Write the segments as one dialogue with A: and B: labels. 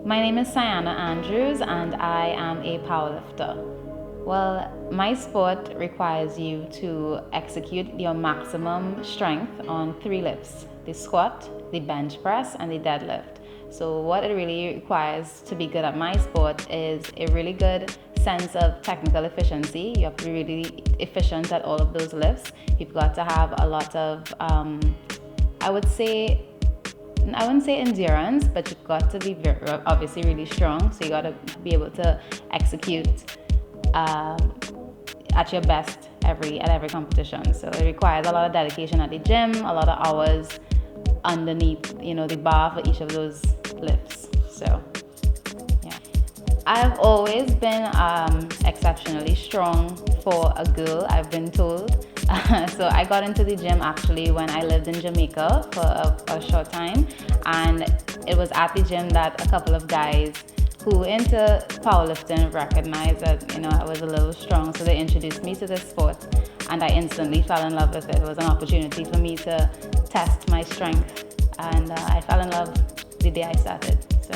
A: My name is Syanna Andrews and I am a powerlifter. Well, my sport requires you to execute your maximum strength on three lifts: the squat, the bench press, and the deadlift. So what it really requires to be good at my sport is a really good sense of technical efficiency. You have to be really efficient at all of those lifts. You've got to have a lot of, I wouldn't say endurance, but you've got to be obviously really strong. So you got to be able to execute at your best at every competition. So it requires a lot of dedication at the gym, a lot of hours underneath, the bar for each of those lifts. So, yeah. I've always been exceptionally strong for a girl, I've been told. So I got into the gym actually when I lived in Jamaica for a short time, and it was at the gym that a couple of guys who were into powerlifting recognized that I was a little strong, so they introduced me to this sport, and I instantly fell in love with it. It was an opportunity for me to test my strength, and I fell in love the day I started. So,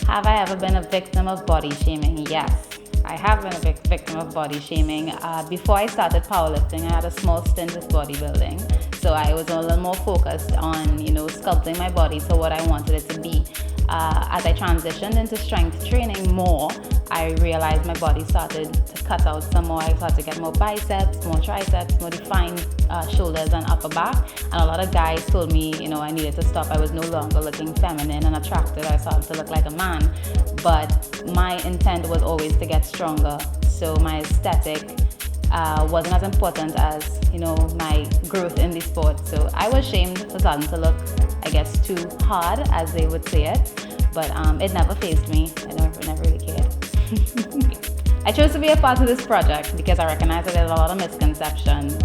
A: have I ever been a victim of body shaming? Yes. I have been a victim of body shaming. Before I started powerlifting, I had a small stint with bodybuilding. So I was a little more focused on, sculpting my body to what I wanted it to be. As I transitioned into strength training more, I realized my body started to cut out some more. I started to get more biceps, more triceps, more defined shoulders and upper back. And a lot of guys told me, I needed to stop. I was no longer looking feminine and attractive. I started to look like a man. But my intent was always to get stronger. So my aesthetic wasn't as important as, my growth in the sport. So I was shamed for starting to look, I guess, too hard, as they would say it. But it never fazed me. I never really cared. I chose to be a part of this project because I recognize that there's a lot of misconceptions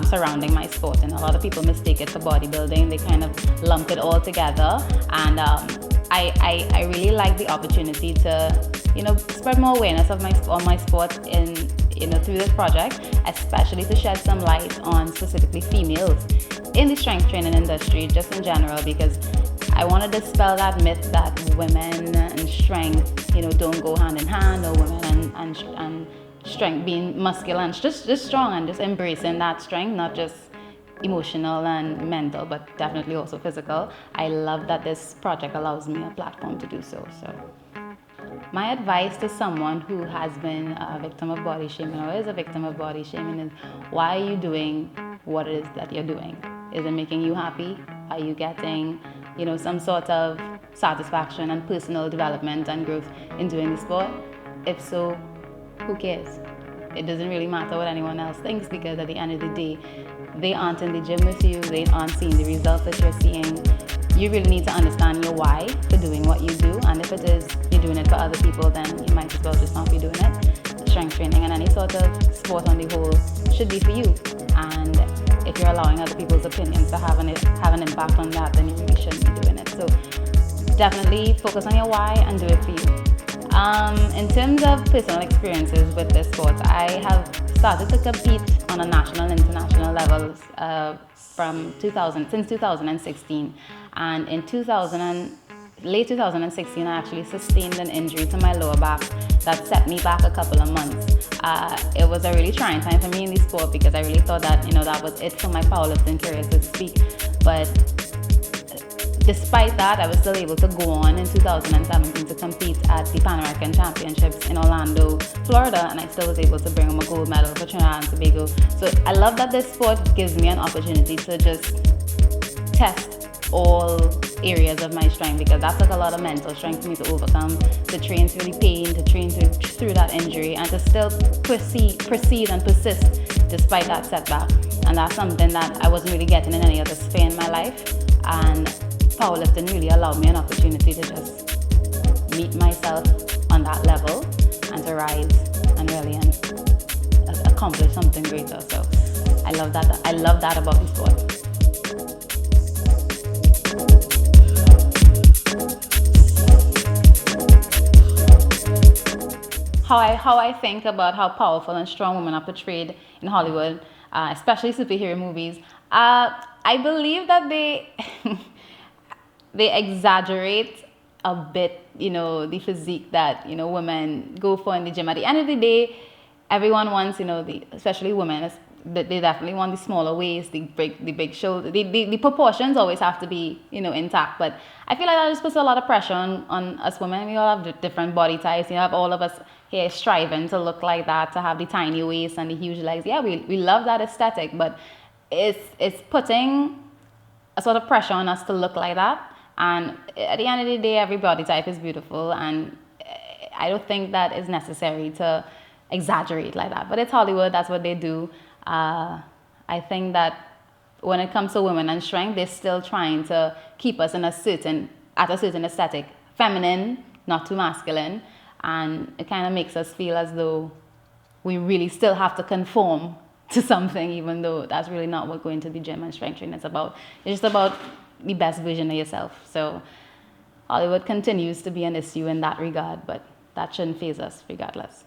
A: surrounding my sport, and a lot of people mistake it for bodybuilding. They kind of lump it all together, and I really like the opportunity to spread more awareness of my sport through this project, especially to shed some light on specifically females in the strength training industry, just in general, because I want to dispel that myth that women and strength, don't go hand in hand, or women and strength being muscular and just strong, and just embracing that strength, not just emotional and mental, but definitely also physical. I love that this project allows me a platform to do so. So my advice to someone who has been a victim of body shaming or is a victim of body shaming is, why are you doing what it is that you're doing? Is it making you happy? Are you getting, some sort of satisfaction and personal development and growth in doing the sport? If so, who cares? It doesn't really matter what anyone else thinks, because at the end of the day, they aren't in the gym with you, they aren't seeing the results that you're seeing. You really need to understand your why for doing what you do, and if it is you're doing it for other people, then you might as well just not be doing it. Strength training and any sort of sport on the whole should be for you, and if you're allowing other people's opinions to have an impact on that, then you really shouldn't be doing it. So definitely focus on your why and do it for you. In terms of personal experiences with this sport, I have started to compete on a national and international levels since 2016, and in late 2016 I actually sustained an injury to my lower back that set me back a couple of months. It was a really trying time for me in the sport, because I really thought that that was it for my powerlifting career, so to speak. But despite that, I was still able to go on in 2017 to compete at the Pan American Championships in Orlando, Florida, and I still was able to bring home a gold medal for Trinidad and Tobago. So I love that this sport gives me an opportunity to just test all areas of my strength, because that took a lot of mental strength for me to overcome, to train through the pain, to train through that injury, and to still proceed and persist despite that setback. And that's something that I wasn't really getting in any other sphere in my life, and powerlifting really allowed me an opportunity to just meet myself on that level and to rise and really accomplish something greater. So I love that about the sport. How I think about how powerful and strong women are portrayed in Hollywood, especially superhero movies. I believe that they they exaggerate a bit, the physique that, women go for in the gym. At the end of the day, everyone wants, especially women, they definitely want the smaller waist, the big shoulder. The proportions always have to be, intact. But I feel like that just puts a lot of pressure on us women. We all have different body types. You have all of us here striving to look like that, to have the tiny waist and the huge legs. Yeah, we love that aesthetic, but it's putting a sort of pressure on us to look like that. And at the end of the day, every body type is beautiful, and I don't think that is necessary to exaggerate like that. But it's Hollywood, that's what they do. I think that when it comes to women and strength, they're still trying to keep us at a certain aesthetic, feminine, not too masculine, and it kind of makes us feel as though we really still have to conform to something, even though that's really not what going to the gym and strength training is about. It's just about the best version of yourself. So Hollywood continues to be an issue in that regard, but that shouldn't faze us regardless.